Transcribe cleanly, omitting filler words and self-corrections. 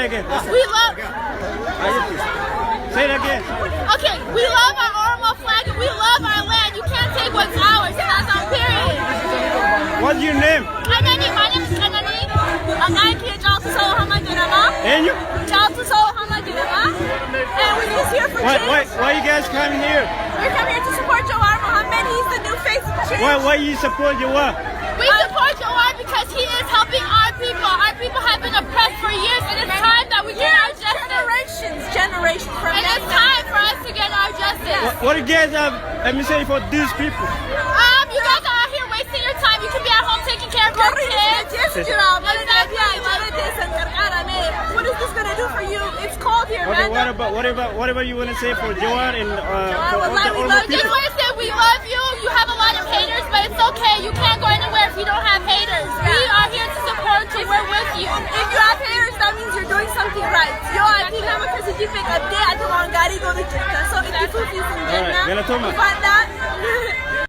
that again. We love. Say it again. Okay, we love our Oromo flag and we love our land. You can't take what's ours. That's on period. What's your name? My name is Kanani. I'm here to so Hamajanama. And you? To so Hamajanama. And we're just here for change. Why you guys coming here? We're coming here to support Jawar Mohammed. He's the new face of change. Why you support Jawar? We support Jawar because he is helping our people. Our people have been oppressed for years, and it's time that we get our justice. Generations from and it's time for us to get our justice. What do you guys have, let me say, for these people? You guys are out here wasting your time. You can be at home taking care of your kids. What is this gonna do for you? It's cold here, Okay, man. whatever you want to say for Jawar and we love you. We love you. You have a lot of haters, but it's okay. You can't go anywhere if you don't have haters. We are here to support you. We're with you. If you have haters, that means you're doing something right. Yo, I think I'm a person who pick a day at the Wangari go to Chita. So if you feel All right, that.